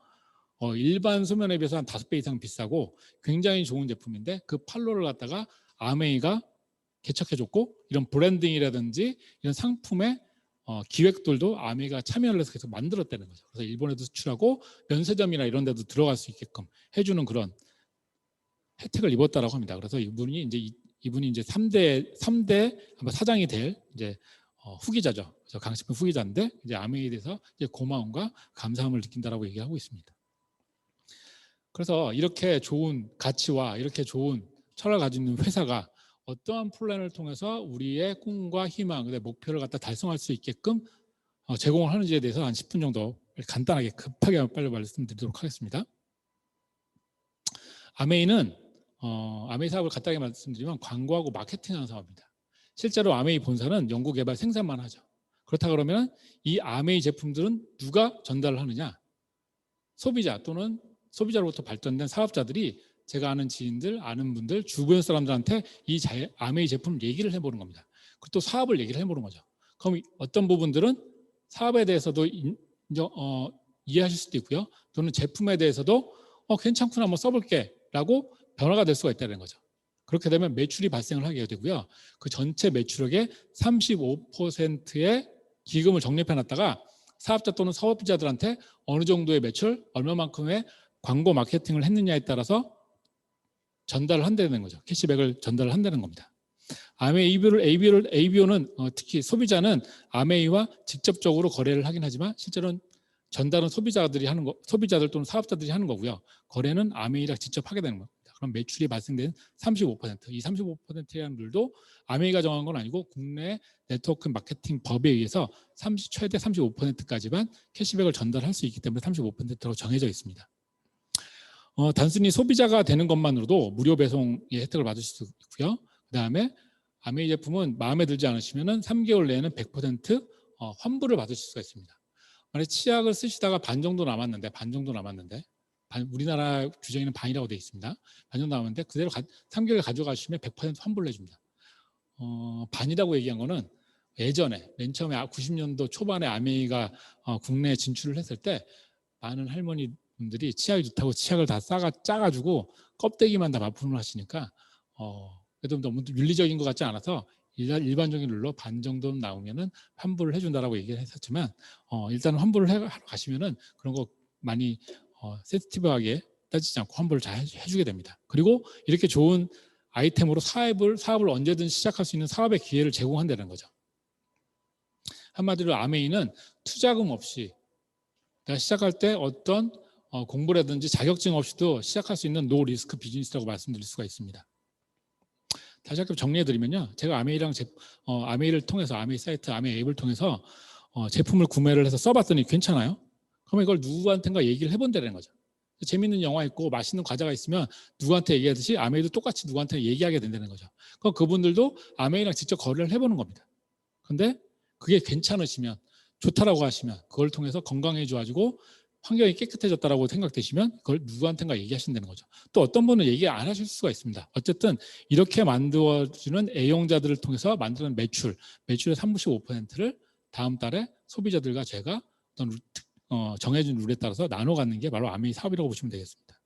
일반 소면에 비해서 한 5배 이상 비싸고 굉장히 좋은 제품인데 그 판로를 갖다가 아메이가 개척해줬고 이런 브랜딩이라든지 이런 상품의 기획들도 아메이가 참여를 해서 계속 만들었다는 거죠. 그래서 일본에도 수출하고 면세점이나 이런 데도 들어갈 수 있게끔 해주는 그런 혜택을 입었다라고 합니다. 그래서 이분이 이제 3대 아마 사장이 될 이제 후기자죠. 그래서 강식품 후기자인데 이제 아메이에 대해서 이제 고마움과 감사함을 느낀다라고 얘기하고 있습니다. 그래서 이렇게 좋은 가치와 이렇게 좋은 철학을 가지고 있는 회사가 어떠한 플랜을 통해서 우리의 꿈과 희망, 목표를 갖다 달성할 수 있게끔 제공을 하는지에 대해서 한 10분 정도 간단하게 급하게 빨리 말씀드리도록 하겠습니다. 아메이는 아메이 사업을 간단하게 말씀드리면 광고하고 마케팅하는 사업입니다. 실제로 아메이 본사는 연구개발 생산만 하죠. 그렇다 그러면 이 아메이 제품들은 누가 전달을 하느냐? 소비자 또는 소비자로부터 발전된 사업자들이 제가 아는 지인들, 아는 분들, 주변 사람들한테 이 아메이 제품 얘기를 해보는 겁니다. 그리고 또 사업을 얘기를 해보는 거죠. 그럼 어떤 부분들은 사업에 대해서도 이해하실 수도 있고요. 또는 제품에 대해서도 괜찮구나, 한번 써볼게 라고 변화가 될 수가 있다는 거죠. 그렇게 되면 매출이 발생을 하게 되고요. 그 전체 매출액의 35%의 기금을 적립해 놨다가 사업자 또는 사업자들한테 어느 정도의 매출, 얼마만큼의 광고 마케팅을 했느냐에 따라서 전달을 한다는 거죠. 캐시백을 전달을 한다는 겁니다. ABO는 특히 소비자는 아메이와 직접적으로 거래를 하긴 하지만 실제로는 전달은 소비자들 또는 사업자들이 하는 거고요. 거래는 아메이랑 직접 하게 되는 겁니다. 그럼 매출이 발생된 35%, 이 35%라는 룰도 아메이가 정한 건 아니고 국내 네트워크 마케팅 법에 의해서 최대 35%까지만 캐시백을 전달할 수 있기 때문에 35%로 정해져 있습니다. 단순히 소비자가 되는 것만으로도 무료 배송의 혜택을 받으실 수 있고요. 그 다음에 아메이 제품은 마음에 들지 않으시면 3개월 내에는 100% 환불을 받으실 수가 있습니다. 만약 치약을 쓰시다가 반 정도 남았는데 우리나라 규정에는 반이라고 되어 있습니다. 반 정도 남았는데 그대로 3개월 가져가시면 100% 환불을 해줍니다. 반이라고 얘기한 거는 예전에 맨 처음에 90년도 초반에 아메이가 국내에 진출을 했을 때 많은 할머니분들이 치약이 좋다고 치약을 다 짜가지고 껍데기만 다 납품을 하시니까 그래도 너무 윤리적인 것 같지 않아서 일반적인 룰로 반 정도 나오면은 환불을 해준다라고 얘기를 했었지만 일단 환불을 하러 가시면은 그런 거 많이 센시티브하게 따지지 않고 환불을 잘 해주게 됩니다. 그리고 이렇게 좋은 아이템으로 사업을 언제든 시작할 수 있는 사업의 기회를 제공한다는 거죠. 한마디로 아메이는 투자금 없이 내가 시작할 때 어떤 공부라든지 자격증 없이도 시작할 수 있는 노 리스크 비즈니스라고 말씀드릴 수가 있습니다. 다시 한번 정리해드리면요. 제가 아메이를 통해서 아메이 사이트, 아메이 앱을 통해서 제품을 구매를 해서 써봤더니 괜찮아요. 그러면 이걸 누구한테인가 얘기를 해본다는 거죠. 재밌는 영화 있고 맛있는 과자가 있으면 누구한테 얘기하듯이 아메이도 똑같이 누구한테 얘기하게 된다는 거죠. 그럼 그분들도 아메이랑 직접 거래를 해보는 겁니다. 근데 그게 괜찮으시면, 좋다라고 하시면 그걸 통해서 건강이 좋아지고 환경이 깨끗해졌다라고 생각되시면 그걸 누구한테인가 얘기하신다는 거죠. 또 어떤 분은 얘기 안 하실 수가 있습니다. 어쨌든 이렇게 만들어주는 애용자들을 통해서 만드는 매출의 35%를 다음 달에 소비자들과 제가 어떤 정해진 룰에 따라서 나눠 갖는 게 바로 아메이 사업이라고 보시면 되겠습니다.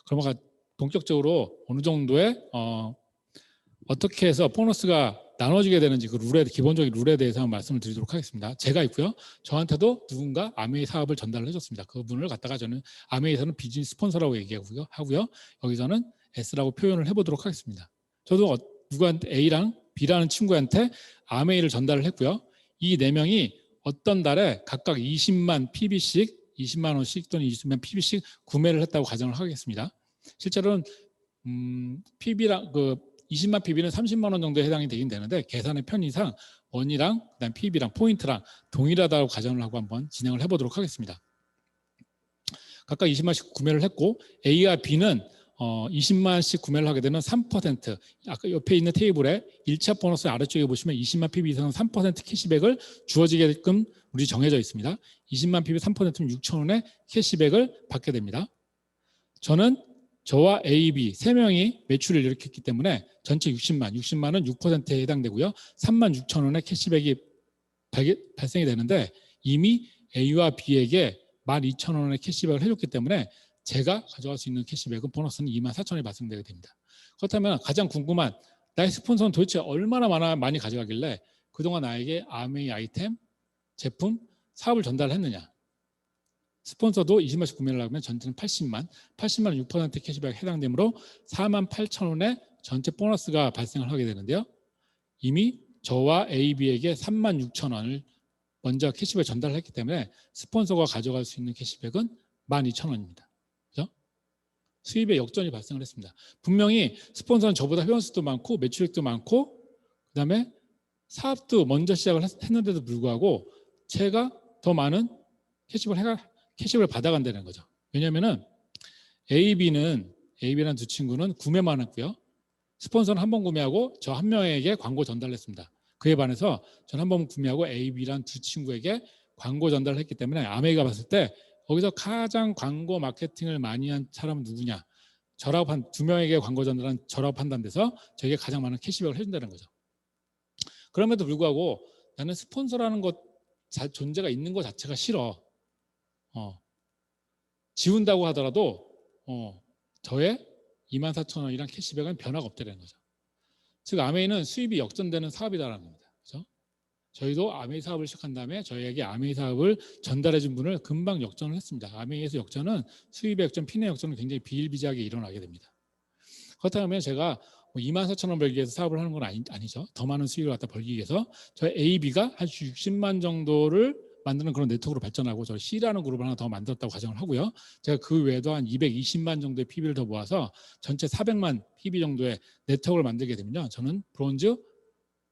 그럼 본격적으로 어느 정도의 어떻게 해서 보너스가 나눠지게 되는지 그 룰에 기본적인 룰에 대해서 한번 말씀을 드리도록 하겠습니다. 제가 있고요. 저한테도 누군가 아메이 사업을 전달을 해줬습니다. 그분을 갖다가 저는 아메이에서는 비즈니스 스폰서라고 얘기하고요. 여기서는 S라고 표현을 해보도록 하겠습니다. 저도 누구한테 A랑 B라는 친구한테 아메이를 전달을 했고요. 이 네 명이 어떤 달에 각각 20만 PB씩 20만 원씩 또는 20만 PB씩 구매를 했다고 가정을 하겠습니다. 실제로는 PB랑 20만 PB는 30만 원 정도에 해당이 되긴 되는데 계산의 편의상 원이랑 그다음 PB랑 포인트랑 동일하다고 가정을 하고 한번 진행을 해보도록 하겠습니다. 각각 20만씩 구매를 했고 A와 B는 20만씩 구매를 하게 되면 3%, 아까 옆에 있는 테이블에 1차 보너스 아래쪽에 보시면 20만 PB 이상은 3% 캐시백을 주어지게끔 우리 정해져 있습니다. 20만 PB 3%면 6,000원의 캐시백을 받게 됩니다. 저와 A, B 세 명이 매출을 일으켰기 때문에 전체 60만은 6%에 해당되고요. 36,000원의 캐시백이 발생이 되는데 이미 A와 B에게 12,000원의 캐시백을 해줬기 때문에 제가 가져갈 수 있는 캐시백은 보너스는 24,000원이 발생되게 됩니다. 그렇다면 가장 궁금한 나의 스폰서는 도대체 얼마나 많이 가져가길래 그동안 나에게 아메이 아이템, 제품, 사업을 전달했느냐. 스폰서도 20만씩 구매를 하면 전체는 80만 6% 캐시백에 해당되므로 48,000원의 전체 보너스가 발생을 하게 되는데요. 이미 저와 AB에게 36,000원을 먼저 캐시백 전달을 했기 때문에 스폰서가 가져갈 수 있는 캐시백은 12,000원입니다. 그죠? 수입의 역전이 발생을 했습니다. 분명히 스폰서는 저보다 회원수도 많고 매출액도 많고 그다음에 사업도 먼저 시작을 했는데도 불구하고 제가 더 많은 캐시백을 받아간다는 거죠. 왜냐하면 AB라는 두 친구는 구매만 했고요. 스폰서는 한 번 구매하고 저 한 명에게 광고 전달을 했습니다. 그에 반해서 저는 한 번 구매하고 AB라는 두 친구에게 광고 전달을 했기 때문에 아메이가 봤을 때 거기서 가장 광고 마케팅을 많이 한 사람은 누구냐. 저라고 두 명에게 광고 전달한 저라고 판단돼서 저에게 가장 많은 캐시백을 해준다는 거죠. 그럼에도 불구하고 나는 스폰서라는 것 존재가 있는 것 자체가 싫어. 지운다고 하더라도 저의 24,000원이랑 캐시백은 변화가 없다는 거죠. 즉 아메이는 수입이 역전되는 사업이다라는 겁니다. 그렇죠? 저희도 아메이 사업을 시작한 다음에 저희에게 아메이 사업을 전달해 준 분을 금방 역전을 했습니다. 아메이에서 역전은 수입의 역전, 핀의 역전은 굉장히 비일비재하게 일어나게 됩니다. 그렇다면 제가 24,000원 벌기 위해서 사업을 하는 건 아니죠. 더 많은 수익을 갖다 벌기 위해서 저희 AB가 한 60만 정도를 만드는 그런 네트워크로 발전하고 저희 C라는 그룹을 하나 더 만들었다고 가정을 하고요. 제가 그 외에도 한 220만 정도의 PB를 더 모아서 전체 400만 PB 정도의 네트워크를 만들게 되면요. 저는 브론즈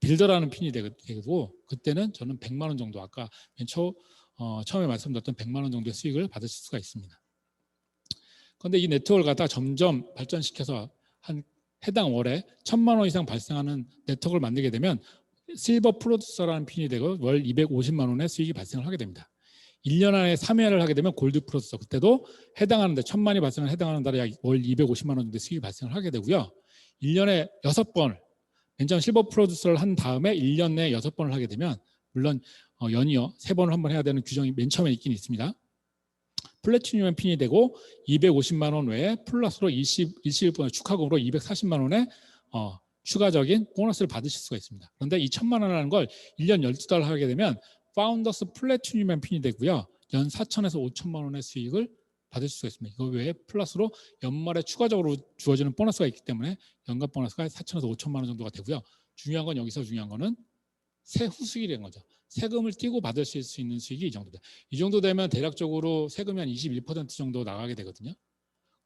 빌더라는 핀이 되고 그때는 저는 100만 원 정도 아까 처음에 말씀드렸던 100만 원 정도의 수익을 받으실 수가 있습니다. 그런데 이 네트워크를 갖다가 점점 발전시켜서 한 해당 월에 1,000만 원 이상 발생하는 네트워크를 만들게 되면 실버 프로듀서라는 핀이 되고 월 250만 원의 수익이 발생을 하게 됩니다. 1년 안에 3회를 하게 되면 골드 프로듀서 그때도 해당하는데 1,000만이 발생을 해당하는 달에 약 월 250만 원 정도의 수익이 발생을 하게 되고요. 1년에 6번 맨 처음 실버 프로듀서를 한 다음에 1년 내에 6번을 하게 되면 물론 연이어 3번을 한번 해야 되는 규정이 맨 처음에 있긴 있습니다. 플래티늄 핀이 되고 250만 원 외에 플러스로 21번의 축하금으로 240만 원의 추가적인 보너스를 받으실 수가 있습니다. 그런데 이 1,000만 원이라는 걸 1년 12달 하게 되면 파운더스 플래티늄 핀이 되고요. 연 4천에서 5천만 원의 수익을 받을 수가 있습니다. 이거 외에 플러스로 연말에 추가적으로 주어지는 보너스가 있기 때문에 연간 보너스가 4천에서 5천만 원 정도가 되고요. 여기서 중요한 거는 세후 수익이 된 거죠. 세금을 떼고 받을 수 있는 수익이 이 정도 돼요. 이 정도 되면 대략적으로 세금이 한 21% 정도 나가게 되거든요.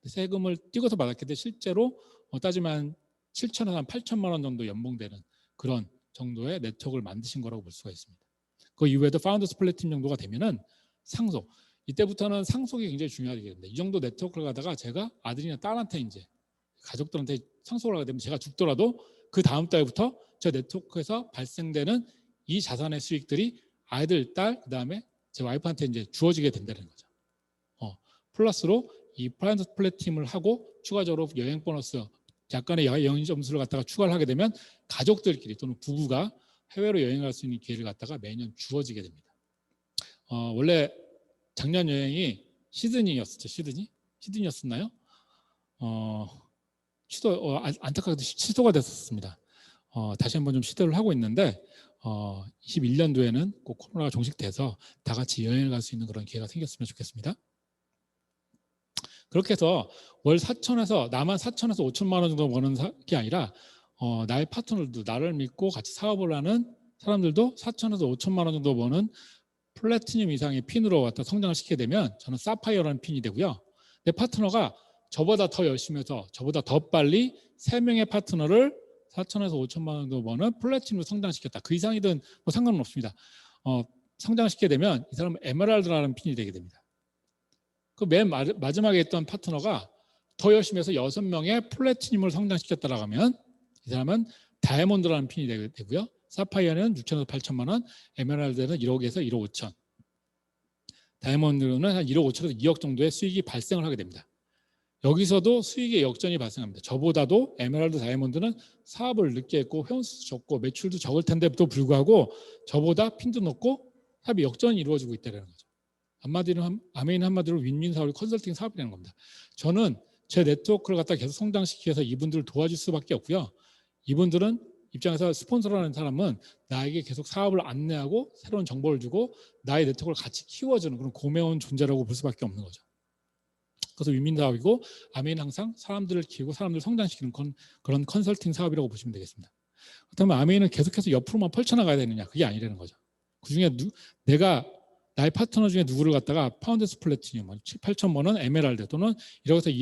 세금을 떼고서 받았기 때문에 실제로 따지면 7천에서 한 8천만 원 정도 연봉되는 그런 정도의 네트워크를 만드신 거라고 볼 수가 있습니다. 그 이후에도 파운더스 플래티늄 정도가 되면은 상속. 이때부터는 상속이 굉장히 중요하게 됩니다. 이 정도 네트워크를 가다가 제가 아들이나 딸한테 이제 가족들한테 상속을 하게 되면 제가 죽더라도 그 다음 달부터 저 네트워크에서 발생되는 이 자산의 수익들이 아이들, 딸, 그다음에 제 와이프한테 이제 주어지게 된다는 거죠. 플러스로 이 파운더스 플래티늄을 하고 추가적으로 여행 보너스 약간의 여행 점수를 갖다가 추가를 하게 되면 가족들끼리 또는 부부가 해외로 여행할 수 있는 기회를 갖다가 매년 주어지게 됩니다. 원래 작년 여행이 시드니였었죠. 시드니였었나요? 안타깝게도 취소가 됐었습니다. 다시 한번 좀 시도를 하고 있는데 21년도에는 꼭 코로나가 종식돼서 다 같이 여행을 갈 수 있는 그런 기회가 생겼으면 좋겠습니다. 그렇게 해서 월 4천에서 나만 4천에서 5천만 원 정도 버는 게 아니라 나의 파트너들도 나를 믿고 같이 사업을 하는 사람들도 4천에서 5천만 원 정도 버는 플래티늄 이상의 핀으로 갖다 성장을 시키게 되면 저는 사파이어라는 핀이 되고요. 내 파트너가 저보다 더 열심히 해서 저보다 더 빨리 3명의 파트너를 4천에서 5천만 원 정도 버는 플래티늄으로 성장시켰다. 그 이상이든 뭐 상관은 없습니다. 성장시키게 되면 이 사람은 에메랄드라는 핀이 되게 됩니다. 그 맨 마지막에 있던 파트너가 더 열심히 해서 6명의 플래티늄을 성장시켰다라고 하면 이 사람은 다이아몬드라는 핀이 되고요. 사파이어는 6천에서 8천만 원, 에메랄드는 1억에서 1억 5천. 다이아몬드는 한 1억 5천에서 2억 정도의 수익이 발생을 하게 됩니다. 여기서도 수익의 역전이 발생합니다. 저보다도 에메랄드 다이아몬드는 사업을 늦게 했고 회원수도 적고 매출도 적을 텐데도 불구하고 저보다 핀도 높고 사업이 역전이 이루어지고 있다는 거죠. 아메인 한마디로 윈윈 사업이 컨설팅 사업이라는 겁니다. 저는 제 네트워크를 갖다 계속 성장시키기 위해서 이분들을 도와줄 수밖에 없고요. 이분들은 입장에서 스폰서라는 사람은 나에게 계속 사업을 안내하고 새로운 정보를 주고 나의 네트워크를 같이 키워주는 그런 고마운 존재라고 볼 수밖에 없는 거죠. 그래서 윈윈 사업이고 아메인 항상 사람들을 키우고 사람들을 성장시키는 그런 컨설팅 사업이라고 보시면 되겠습니다. 그렇다면 아메인은 계속해서 옆으로만 펼쳐나가야 되느냐? 그게 아니라는 거죠. 그중에 내가 나의 파트너 중에 누구를 갖다가 파운드스 플래티늄 7, 8천 원 에메랄드 또는 1억에서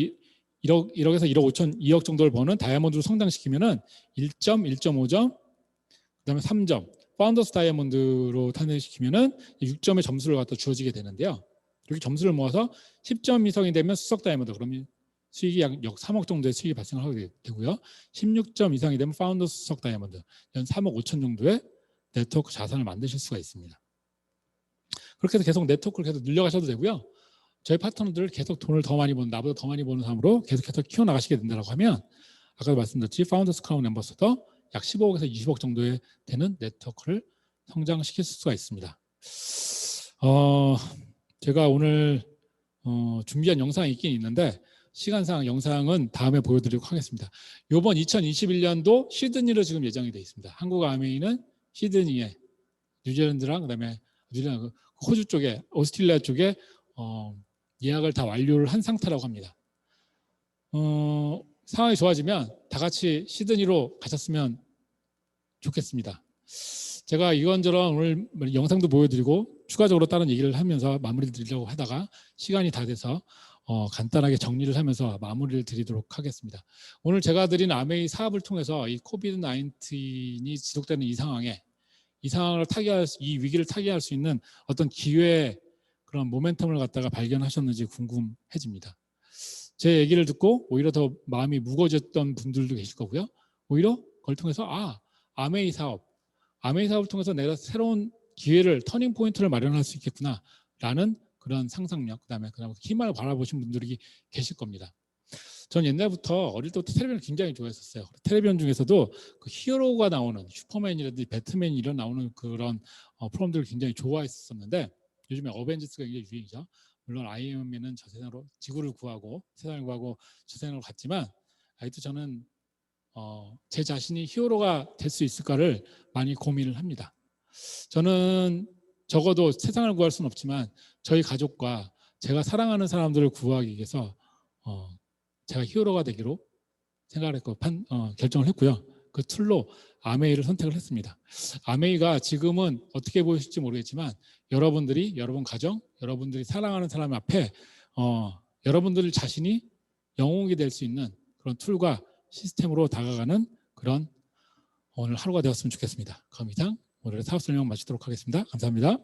1억, 1억에서 1억 5천, 2억 정도를 버는 다이아몬드로 성장시키면은 1점, 1.5점, 그다음에 3점, 파운더스 다이아몬드로 탄생시키면은 6점의 점수를 갖다 주어지게 되는데요. 이렇게 점수를 모아서 10점 이상이 되면 수석 다이아몬드, 그러면 수익이 약 3억 정도의 수익이 발생을 하게 되고요. 16점 이상이 되면 파운더스 수석 다이아몬드, 연 3억 5천 정도의 네트워크 자산을 만드실 수가 있습니다. 그렇게 해서 계속 네트워크를 계속 늘려가셔도 되고요. 저희 파트너들을 계속 돈을 더 많이 버는, 나보다 더 많이 버는 사람으로 계속해서 키워나가시게 된다고 하면 아까도 말씀드렸지 파운더스 크라운 앰버서더 약 15억에서 20억 정도의 되는 네트워크를 성장시킬 수가 있습니다. 제가 오늘 준비한 영상이 있긴 있는데 시간상 영상은 다음에 보여드리도록 하겠습니다. 이번 2021년도 시드니로 지금 예정이 되어 있습니다. 한국 아메이는 시드니에 뉴질랜드랑 그다음에 호주 쪽에 오스트레일리아 쪽에 예약을 다 완료를 한 상태라고 합니다. 상황이 좋아지면 다 같이 시드니로 가셨으면 좋겠습니다. 제가 이런저런 오늘 영상도 보여드리고 추가적으로 다른 얘기를 하면서 마무리를 드리려고 하다가 시간이 다 돼서 간단하게 정리를 하면서 마무리를 드리도록 하겠습니다. 오늘 제가 드린 아메이 사업을 통해서 이 코비드 19이 지속되는 이 상황을 이 위기를 타개할 수 있는 어떤 기회의 그런 모멘텀을 갖다가 발견하셨는지 궁금해집니다. 제 얘기를 듣고 오히려 더 마음이 무거워졌던 분들도 계실 거고요. 오히려 그걸 통해서 아메이 사업을 통해서 내가 새로운 기회를 터닝 포인트를 마련할 수 있겠구나라는 그런 상상력, 그다음에 희망을 바라보신 분들이 계실 겁니다. 전 옛날부터 어릴 때부터 텔레비전을 굉장히 좋아했었어요. 텔레비전 중에서도 그 히어로가 나오는 슈퍼맨이라든지 배트맨이 나오는 그런 프로그램들을 굉장히 좋아했었는데 요즘에 어벤져스가 굉장히 유행이죠. 물론 아이언맨은 저 세상으로 지구를 구하고 세상을 구하고 저 세상으로 갔지만 아직도 저는 제 자신이 히어로가 될 수 있을까를 많이 고민을 합니다. 저는 적어도 세상을 구할 수는 없지만 저희 가족과 제가 사랑하는 사람들을 구하기 위해서 제가 히어로가 되기로 생각을 했고 결정을 했고요. 그 툴로 아메이를 선택을 했습니다. 아메이가 지금은 어떻게 보이실지 모르겠지만 여러분 가정, 여러분들이 사랑하는 사람 앞에 여러분들 자신이 영웅이 될 수 있는 그런 툴과 시스템으로 다가가는 그런 오늘 하루가 되었으면 좋겠습니다. 그럼 이상 오늘의 사업 설명 마치도록 하겠습니다. 감사합니다.